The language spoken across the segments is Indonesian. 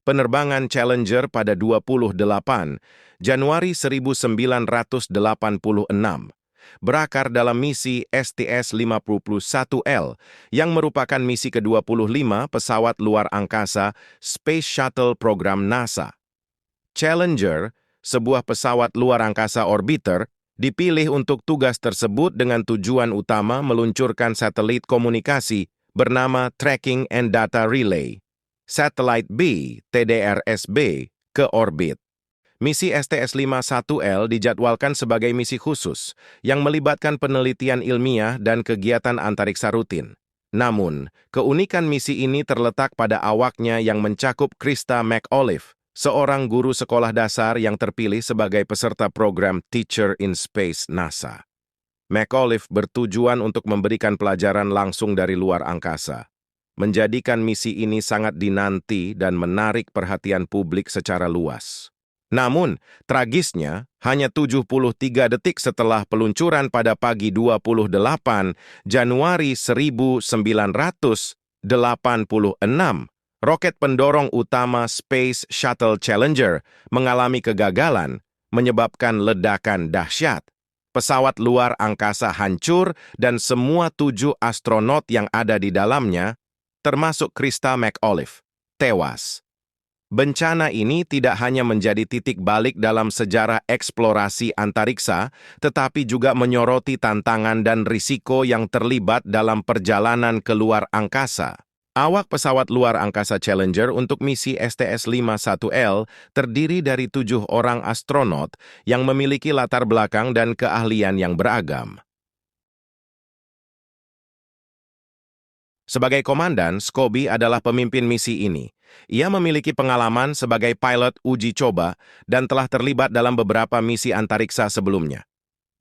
penerbangan Challenger pada 28 Januari 1986, berakar dalam misi STS-51L yang merupakan misi ke-25 pesawat luar angkasa Space Shuttle program NASA. Challenger, sebuah pesawat luar angkasa orbiter, dipilih untuk tugas tersebut dengan tujuan utama meluncurkan satelit komunikasi bernama Tracking and Data Relay, Satellite B, TDRS-B, ke orbit. Misi STS-51L dijadwalkan sebagai misi khusus yang melibatkan penelitian ilmiah dan kegiatan antariksa rutin. Namun, keunikan misi ini terletak pada awaknya yang mencakup Christa McAuliffe, seorang guru sekolah dasar yang terpilih sebagai peserta program Teacher in Space NASA. McAuliffe bertujuan untuk memberikan pelajaran langsung dari luar angkasa, menjadikan misi ini sangat dinanti dan menarik perhatian publik secara luas. Namun, tragisnya, hanya 73 detik setelah peluncuran pada pagi 28 Januari 1986, roket pendorong utama Space Shuttle Challenger mengalami kegagalan, menyebabkan ledakan dahsyat. Pesawat luar angkasa hancur dan semua 7 astronot yang ada di dalamnya, termasuk Christa McAuliffe, tewas. Bencana ini tidak hanya menjadi titik balik dalam sejarah eksplorasi antariksa, tetapi juga menyoroti tantangan dan risiko yang terlibat dalam perjalanan ke luar angkasa. Awak pesawat luar angkasa Challenger untuk misi STS-51L terdiri dari 7 orang astronot yang memiliki latar belakang dan keahlian yang beragam. Sebagai komandan, Scobie adalah pemimpin misi ini. Ia memiliki pengalaman sebagai pilot uji coba dan telah terlibat dalam beberapa misi antariksa sebelumnya.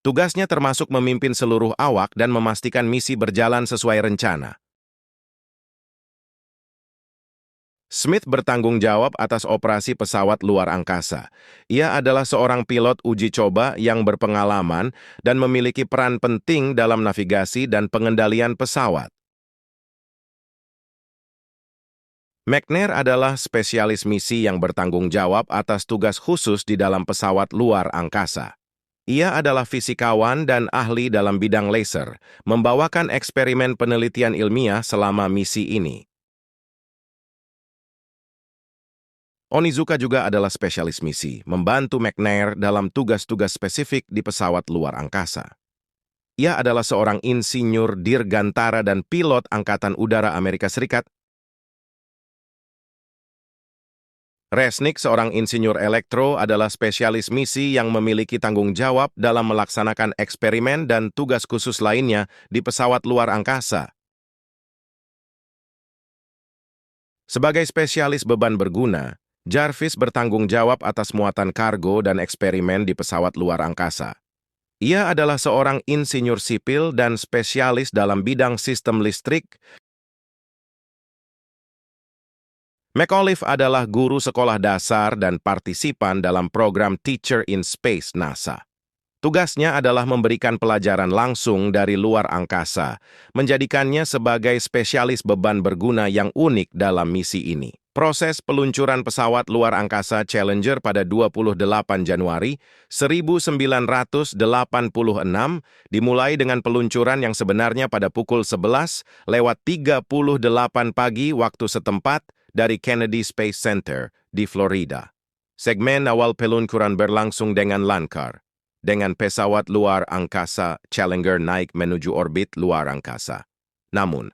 Tugasnya termasuk memimpin seluruh awak dan memastikan misi berjalan sesuai rencana. Smith bertanggung jawab atas operasi pesawat luar angkasa. Ia adalah seorang pilot uji coba yang berpengalaman dan memiliki peran penting dalam navigasi dan pengendalian pesawat. McNair adalah spesialis misi yang bertanggung jawab atas tugas khusus di dalam pesawat luar angkasa. Ia adalah fisikawan dan ahli dalam bidang laser, membawakan eksperimen penelitian ilmiah selama misi ini. Onizuka juga adalah spesialis misi, membantu McNair dalam tugas-tugas spesifik di pesawat luar angkasa. Ia adalah seorang insinyur dirgantara dan pilot Angkatan Udara Amerika Serikat. Resnick, seorang insinyur elektro, adalah spesialis misi yang memiliki tanggung jawab dalam melaksanakan eksperimen dan tugas khusus lainnya di pesawat luar angkasa. Sebagai spesialis beban berguna, Jarvis bertanggung jawab atas muatan kargo dan eksperimen di pesawat luar angkasa. Ia adalah seorang insinyur sipil dan spesialis dalam bidang sistem listrik. McAuliffe adalah guru sekolah dasar dan partisipan dalam program Teacher in Space NASA. Tugasnya adalah memberikan pelajaran langsung dari luar angkasa, menjadikannya sebagai spesialis beban berguna yang unik dalam misi ini. Proses peluncuran pesawat luar angkasa Challenger pada 28 Januari 1986 dimulai dengan peluncuran yang sebenarnya pada pukul 11:38 pagi waktu setempat dari Kennedy Space Center di Florida. Segmen awal peluncuran berlangsung dengan lancar, dengan pesawat luar angkasa Challenger naik menuju orbit luar angkasa. Namun,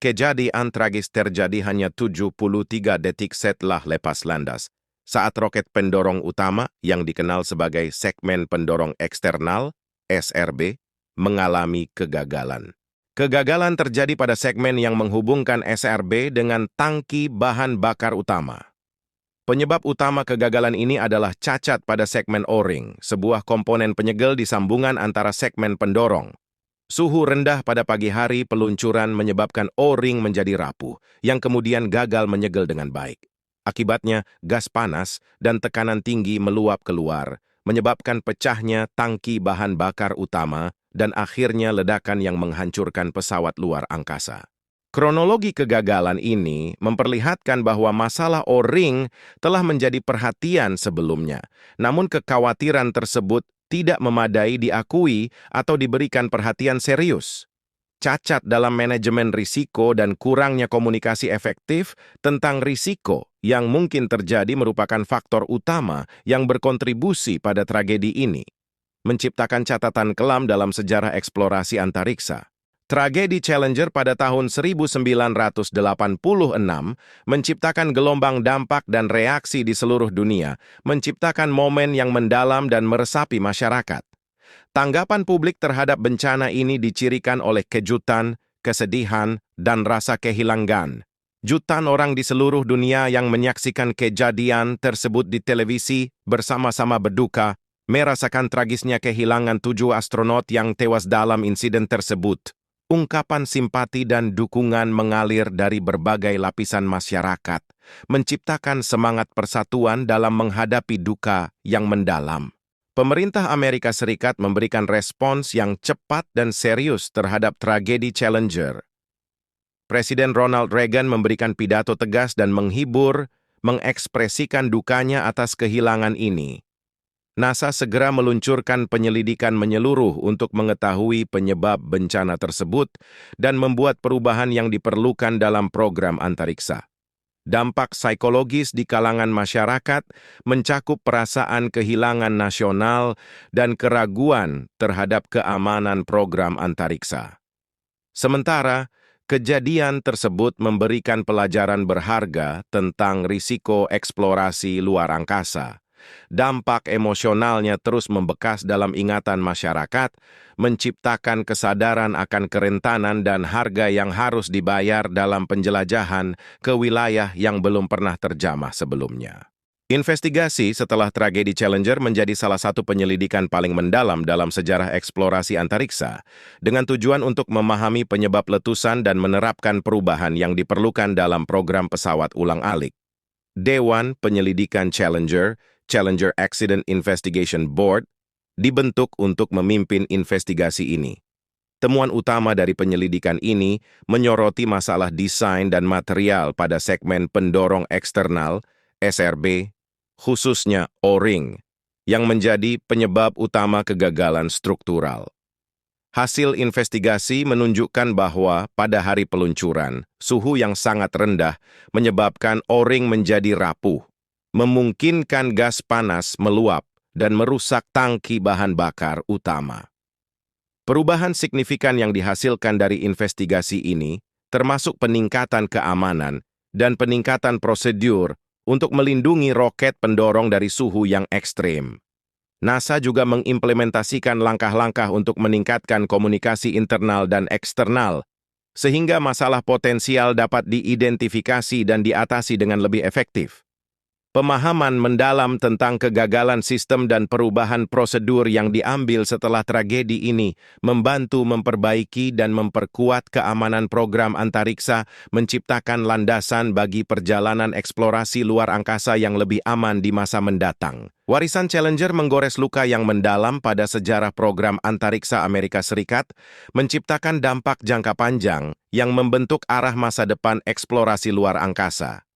kejadian tragis terjadi hanya 73 detik setelah lepas landas, saat roket pendorong utama yang dikenal sebagai segmen pendorong eksternal, SRB, mengalami kegagalan. Kegagalan terjadi pada segmen yang menghubungkan SRB dengan tangki bahan bakar utama. Penyebab utama kegagalan ini adalah cacat pada segmen O-ring, sebuah komponen penyegel di sambungan antara segmen pendorong. Suhu rendah pada pagi hari peluncuran menyebabkan O-ring menjadi rapuh, yang kemudian gagal menyegel dengan baik. Akibatnya, gas panas dan tekanan tinggi meluap keluar, menyebabkan pecahnya tangki bahan bakar utama dan akhirnya ledakan yang menghancurkan pesawat luar angkasa. Kronologi kegagalan ini memperlihatkan bahwa masalah O-ring telah menjadi perhatian sebelumnya, namun kekhawatiran tersebut tidak memadai diakui atau diberikan perhatian serius. Cacat dalam manajemen risiko dan kurangnya komunikasi efektif tentang risiko yang mungkin terjadi merupakan faktor utama yang berkontribusi pada tragedi ini, menciptakan catatan kelam dalam sejarah eksplorasi antariksa. Tragedi Challenger pada tahun 1986 menciptakan gelombang dampak dan reaksi di seluruh dunia, menciptakan momen yang mendalam dan meresapi masyarakat. Tanggapan publik terhadap bencana ini dicirikan oleh kejutan, kesedihan, dan rasa kehilangan. Jutaan orang di seluruh dunia yang menyaksikan kejadian tersebut di televisi bersama-sama berduka, merasakan tragisnya kehilangan 7 astronot yang tewas dalam insiden tersebut. Ungkapan simpati dan dukungan mengalir dari berbagai lapisan masyarakat, menciptakan semangat persatuan dalam menghadapi duka yang mendalam. Pemerintah Amerika Serikat memberikan respons yang cepat dan serius terhadap tragedi Challenger. Presiden Ronald Reagan memberikan pidato tegas dan menghibur, mengekspresikan dukanya atas kehilangan ini. NASA segera meluncurkan penyelidikan menyeluruh untuk mengetahui penyebab bencana tersebut dan membuat perubahan yang diperlukan dalam program antariksa. Dampak psikologis di kalangan masyarakat mencakup perasaan kehilangan nasional dan keraguan terhadap keamanan program antariksa. Sementara, kejadian tersebut memberikan pelajaran berharga tentang risiko eksplorasi luar angkasa. Dampak emosionalnya terus membekas dalam ingatan masyarakat, menciptakan kesadaran akan kerentanan dan harga yang harus dibayar dalam penjelajahan ke wilayah yang belum pernah terjamah sebelumnya. Investigasi setelah tragedi Challenger menjadi salah satu penyelidikan paling mendalam dalam sejarah eksplorasi antariksa, dengan tujuan untuk memahami penyebab letusan dan menerapkan perubahan yang diperlukan dalam program pesawat ulang-alik. Dewan Penyelidikan Challenger Accident Investigation Board, dibentuk untuk memimpin investigasi ini. Temuan utama dari penyelidikan ini menyoroti masalah desain dan material pada segmen pendorong eksternal, SRB, khususnya O-ring, yang menjadi penyebab utama kegagalan struktural. Hasil investigasi menunjukkan bahwa pada hari peluncuran, suhu yang sangat rendah menyebabkan O-ring menjadi rapuh, memungkinkan gas panas meluap dan merusak tangki bahan bakar utama. Perubahan signifikan yang dihasilkan dari investigasi ini termasuk peningkatan keamanan dan peningkatan prosedur untuk melindungi roket pendorong dari suhu yang ekstrim. NASA juga mengimplementasikan langkah-langkah untuk meningkatkan komunikasi internal dan eksternal, sehingga masalah potensial dapat diidentifikasi dan diatasi dengan lebih efektif. Pemahaman mendalam tentang kegagalan sistem dan perubahan prosedur yang diambil setelah tragedi ini membantu memperbaiki dan memperkuat keamanan program antariksa, menciptakan landasan bagi perjalanan eksplorasi luar angkasa yang lebih aman di masa mendatang. Warisan Challenger menggores luka yang mendalam pada sejarah program antariksa Amerika Serikat, menciptakan dampak jangka panjang yang membentuk arah masa depan eksplorasi luar angkasa.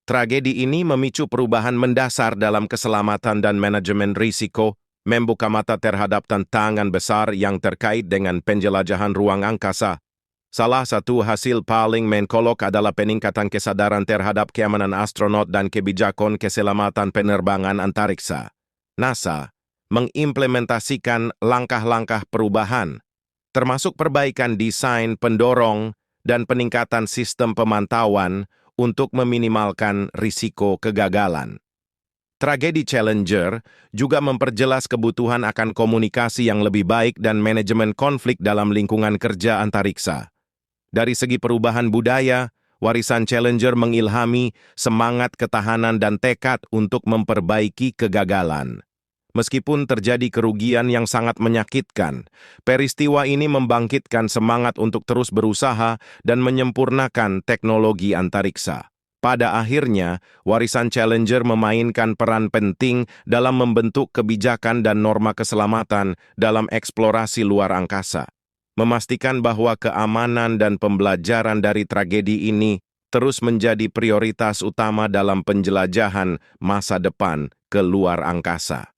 Tragedi ini memicu perubahan mendasar dalam keselamatan dan manajemen risiko, membuka mata terhadap tantangan besar yang terkait dengan penjelajahan ruang angkasa. Salah satu hasil paling mencolok adalah peningkatan kesadaran terhadap keamanan astronot dan kebijakan keselamatan penerbangan antariksa. NASA mengimplementasikan langkah-langkah perubahan, termasuk perbaikan desain pendorong dan peningkatan sistem pemantauan untuk meminimalkan risiko kegagalan. Tragedi Challenger juga memperjelas kebutuhan akan komunikasi yang lebih baik dan manajemen konflik dalam lingkungan kerja antariksa. Dari segi perubahan budaya, warisan Challenger mengilhami semangat ketahanan dan tekad untuk memperbaiki kegagalan. Meskipun terjadi kerugian yang sangat menyakitkan, peristiwa ini membangkitkan semangat untuk terus berusaha dan menyempurnakan teknologi antariksa. Pada akhirnya, warisan Challenger memainkan peran penting dalam membentuk kebijakan dan norma keselamatan dalam eksplorasi luar angkasa. memastikan bahwa keamanan dan pembelajaran dari tragedi ini terus menjadi prioritas utama dalam penjelajahan masa depan ke luar angkasa.